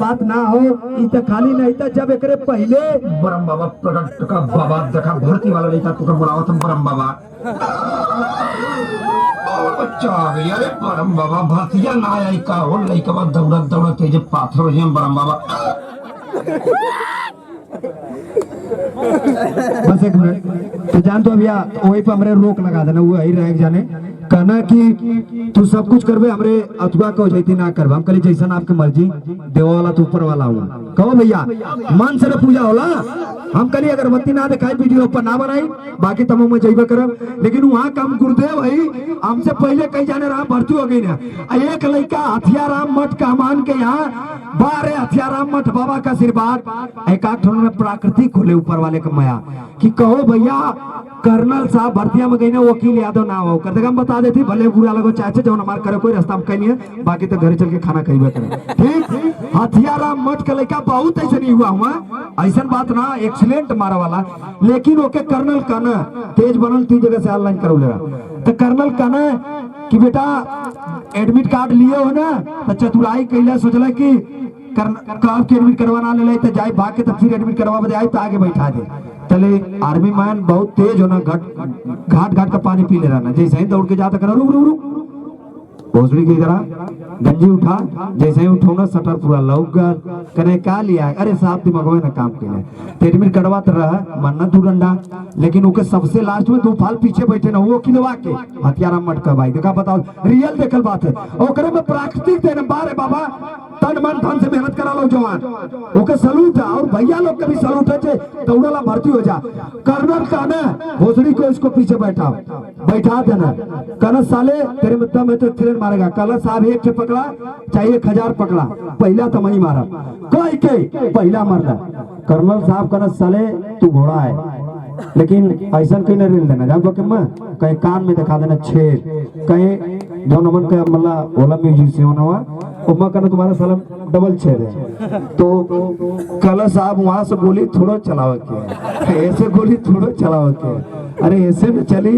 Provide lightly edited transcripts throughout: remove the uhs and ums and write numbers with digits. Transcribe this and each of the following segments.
बात ना हो ई तो खाली नहीं था जब एकरे पहले बरम बाबा प्रकट का बाबा देखा भर्ती वाला लड़का तुका बुलावत हम बरम बाबा और बच्चा आ गया रे बरम बाबा भर्तिया ना आई का हो लड़का बा दौड़त दौड़त तेज पाथर हो जिम बरम बाबा बस एक मिनट तो जान तो भैया वही पे हमरे रोक लगा देना वो यही रह जाने कहना कि तू सब कुछ करबे हमरे अथवा को जैती ना करबे हम कहली जैसन आपके मर्जी देवा वाला तो ऊपर वाला हुआ कहो भैया मन से पूजा होला हम कहली अगरबत्ती ना दिखाई वीडियो पर ना बनाई बाकी तमो में जइबे करब लेकिन वहां काम गुरुदेव है हमसे पहले कई जाने राम भर्ती हो गई ना एक लड़का हथियाराम मठ का मान के यहाँ बारे हथियाराम मठ बाबा का आशीर्वाद एक आठ में प्राकृतिक खोले ऊपर वाले का माया कि कहो भैया कर्नल साहब भर्तिया में गई ना वकील यादव ना हो कर देगा हम बता देती भले बुरा लगो चाहे जो हमारे करे कोई रास्ता में कहीं नहीं है बाकी तो घरे चल के खाना खाइबे करे ठीक हथियाराम मठ का लड़का बहुत ऐसा नहीं हुआ हुआ ऐसा बात ना एक्सीलेंट मारा वाला लेकिन ओके कर्नल कहना तेज बनल 3 जगह से ऑनलाइन करो लेगा तो कर्नल कहना कि बेटा एडमिट कार्ड लिए हो ना तो चतुराई कैला सोचला कि कब के एडमिट करवाना ले तो जाए भाग के तब फिर एडमिट करवा बजे आए तो आगे बैठा दे चले आर्मी मैन बहुत तेज होना घाट घाट का पानी पी ले रहा ना जैसे ही दौड़ के जाता करा रुक रुक रुक भोसड़ी की तरह गंजी उठा जैसे ही उठो ना सटर पूरा लौक गल कने का लिया अरे साहब दिमाग में ना काम के एडमिट करवाते रहा मन्ना दू डंडा लेकिन ओके सबसे लास्ट में 2 फाल पीछे बैठे ना वो किलवा के हथियाराम मटका भाई देखा बताओ रियल देखल बात है ओकरे में प्राकृतिक देन बारे बाबा तन मन धन से मेहनत करा लो जवान ओके सलूट है और भैया लोग के भी सलूट है दौड़ला भर्ती हो जा कर्नल कहना भोसड़ी को इसको पीछे बैठा देना कहना साले तेरे मतलब में तो ट्रेन मारेगा कल साहब 1 से पकड़ा चाहे 1000 पकड़ा पहला तो मनी मारा कोई के पहला मरना कर्नल साहब कहना साले तू घोड़ा है लेकिन ऐसा कहीं नहीं देना जान कि मैं कहीं कान में दिखा देना छेद कहीं जो नमन का मतलब ओला म्यूजिक से होना हुआ उमा कहना तुम्हारा सलम डबल छेद है तो कल साहब वहां से गोली थोड़ा चलाओ के ऐसे गोली थोड़ा चलाओ के अरे ऐसे में चली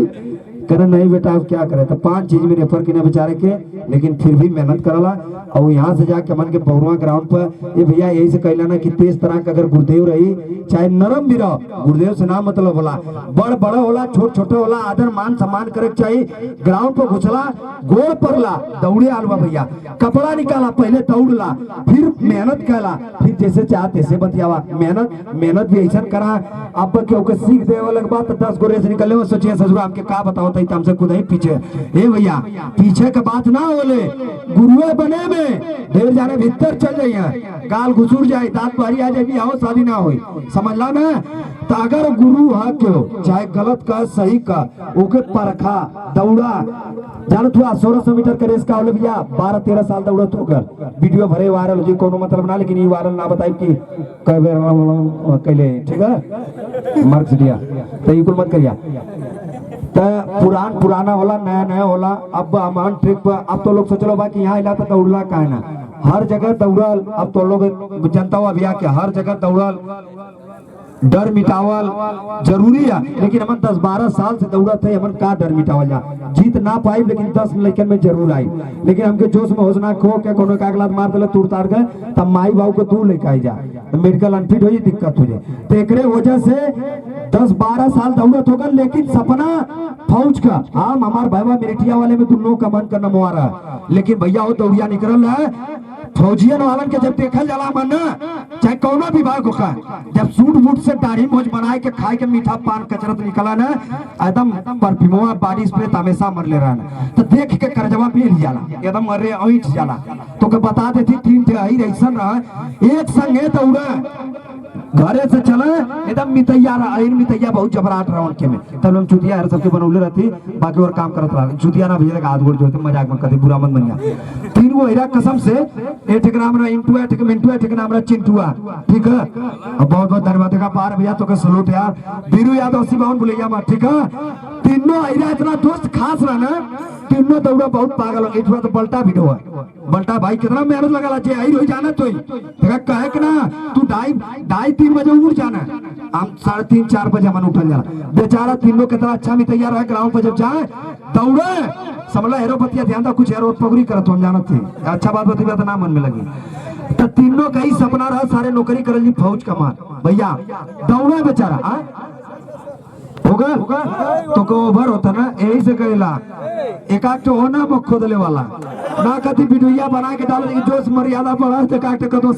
कहना नहीं बेटा आप क्या करे तो 5 चीज में रेफर किया बेचारे के लेकिन फिर भी मेहनत करला और यहाँ से जाके मन के पौरुआ ग्राउंड पर ये भैया यही से कहला ना कि तेज तरह का अगर गुरुदेव रही चाहे नरम भी रहो गुरुदेव से ना मतलब होला बड़ बड़ा होला छोट छोटे होला आदर मान सम्मान करे चाहिए ग्राउंड पर घुसला गोल पड़ला दौड़े आलवा भैया कपड़ा निकाला पहले दौड़ला फिर मेहनत कैला फिर जैसे चाह तैसे बतियावा मेहनत भी ऐसा करा अब क्योंकि सीख दे वाले बात 10 गो रेस निकले सोचिए ससुर आपके का बताओ हमसे खुद ही पीछे ए भैया पीछे का बात ना बोले गुरुए बने में ढेर जाने भीतर चल जाइए गाल घुसूर जाए दांत बारी आ जाए आओ शादी ना हो समझला ना तो अगर गुरु है क्यों चाहे गलत का सही का ओके परखा दौड़ा जानत हुआ 1600 मीटर का रेस का होले भैया 12-13 साल दौड़त होकर वीडियो भरे वायरल हो जी कोनो मतलब ना लेकिन ये वायरल ना बताई कि कई बेर कैले ठीक है मार्क्स दिया तो ये कुल मत करिया तो पुराना होला नया होला अब अमान ट्रिक पर अब तो लोग सोचलो बा कि यहाँ इला तो दौड़ला का है ना हर जगह दौड़ल अब तो लोग जनता हुआ भैया के हर जगह दौड़ल डर मिटावल जरूरी है लेकिन हम 10-12 साल से दौड़त है हम का डर मिटावल जा जीत ना पाई लेकिन 10 लेकिन में जरूर आई लेकिन हमके जोश में होशना खो के कोनो का अगला मार देले तूर तार गए तब माई बाबू को दूर लेके आई जा तो मेडिकल अनफिट हो जाए दिक्कत हो जाए तो एकरे वजह से 10-12 साल दौड़त होगा लेकिन सपना फौज का हम हमार भाईवा मिलिटिया वाले में दोनों का मन करना मुआरा लेकिन भैया वो दौड़िया निकल है फौजियन वालन के जब देखल जाला मन चाहे कौनो विभाग होगा जब सूट बूट से दाढ़ी मोज बनाए के खाए के मीठा पान कचरत निकला ना एकदम परफ्यूमवा बॉडी स्प्रे हमेशा मर ले रहा ना तो देख के करजवा मिल जाला एकदम अरे ऐठ जाला तो के बता देती 3 थे आई ऐसा रहा एक संगे दौड़ा घरे से चले एकदम मितैया मितैया बहुत जबराट रहा उनके में तब हम चुतिया हर सबके बनौले रहती बाकी और काम करत रहा चुतिया ना भेजे हाथ गोड़ जोड़ते मजाक में कभी बुरा मन बनिया 3 गो हीरा कसम से एक नाम रहा इंटुआ एक मिंटुआ एक नाम रहा चिंटुआ ठीक है बहुत बहुत धन्यवाद का पार भैया तो के सलूट यार बीरू यादव 80-52 बुलैया में ठीक है तीनों हीरा इतना दोस्त खास रहा ना तीनों दौड़ा बहुत पागल हो इतना तो बल्टा भी हुआ बल्टा भाई कितना मेहनत लगा जे आई रही जाना तो कहे कि ना तू 2:30-3 बजे उठ जाना हम 3:30-4 बजे मन उठल जाला बेचारा तीनों कितना अच्छा भी तैयार है ग्राउंड पर जब जाए दौड़े समझला हेरो बतिया ध्यान था कुछ हेरो पगड़ी करत हम जानत थे अच्छा बात बती तो ना मन में लगी तो तीनों का ही सपना रहा सारे नौकरी करल जी फौज का मार भैया दौड़ा बेचारा होगा तो को ओवर होता ना यही से कहेला एक तो होना में खोदले वाला ना कति वीडियो बना के डाल देगी जोश मर्यादा बढ़ा तो एक कतो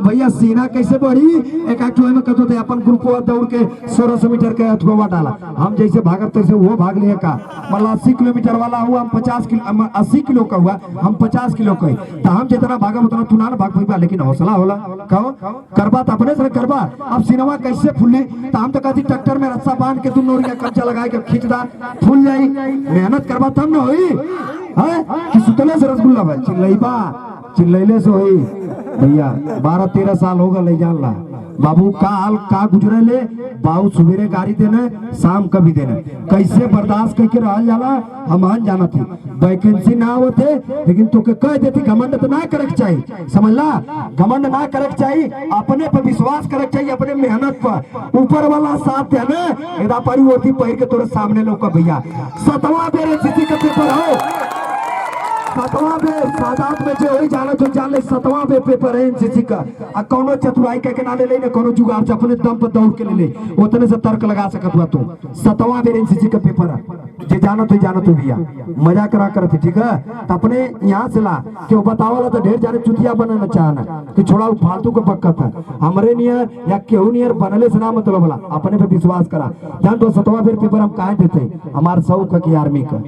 भैया सीना कैसे बढ़ी एक में कतो थे अपन ग्रुप दौड़ के 1600 मीटर के अथवा डाला हम जैसे भागत तैसे वो भाग लिए का मतलब 80 किलोमीटर वाला हुआ हम 80 किलो का हुआ हम 50 किलो का तो हम जितना भागा उतना तू ना भाग पाई लेकिन हौसला होला कहो करबा तो अपने से करबा अब सिनेमा कैसे फुल्ली तो हम तो कहती ट्रैक्टर में रस्सा बांध के तू नोरिया कब्जा लगा के खींचदा फूल जाई मेहनत करबा तब न होई है कि सुतले से रसगुल्ला भाई चिल्लैले से होई भैया 12-13 साल होगा ले जान ला बाबू का हाल का गुजरे ले बाबू सुबेरे गाड़ी देने शाम कभी देने कैसे बर्दाश्त करके रह जाला हम जाना थी वैकेंसी ना होते लेकिन तो के कह देती घमंड तो ना करे के चाहिए समझला घमंड ना करे के चाहिए अपने पर विश्वास करे के चाहिए अपने मेहनत पर ऊपर वाला साथ है ना एदा परी होती पहिर के तोरे सामने लोग का भैया 7वां बेर एसएससी का पेपर हो 7वां बेर सादात में जो होई जाना जो जान ले 7वां बेर पेपर है एनसीसी का आ कोनो चतुराई के ना ले ले कोनो जुगाड़ से अपने दम पर दौड़ के ले ले उतने से तर्क लगा सकत हुआ तू 7वां बेर एनसीसी का पेपर है जे जानो तो भैया मजा करा करते ठीक है तो अपने यहाँ से ला क्यों बतावला तो ढेर जाने चुतिया बनाना चाहना कि छोड़ा फालतू को बक्कत है हमरे नियर या केहू नियर बनले से ना मतलब बोला अपने पे विश्वास करा जान तो 7वां बेर पेपर हम काहे देते हमार शौक है कि आर्मी का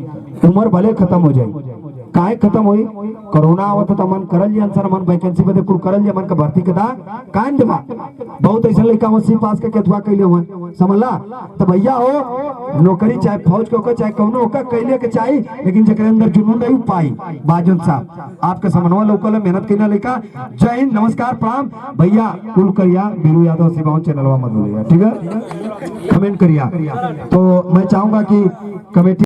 उम्र भले खत्म हो जाए काहे खत्म हुई कोरोना आवत तो मन करल जी आंसर मन वैकेंसी पे कुल करल जी मन का भर्ती के दा काहे देबा बहुत ऐसा लड़का 80 पास के केथवा कैले हुन समझला तो भैया हो नौकरी चाहे फौज के ओकर चाहे कौनो ओकर कैले के चाहिए लेकिन जेकर अंदर जुनून नहीं पाई बाजुन साहब आपके समन्वय लोकल मेहनत करना लड़का जय हिंद नमस्कार प्रणाम भैया कुल करिया बीरू यादव सिवान चैनलवा मत भूलिएगा ठीक है कमेंट करिया तो मैं चाहूंगा कि कमेटी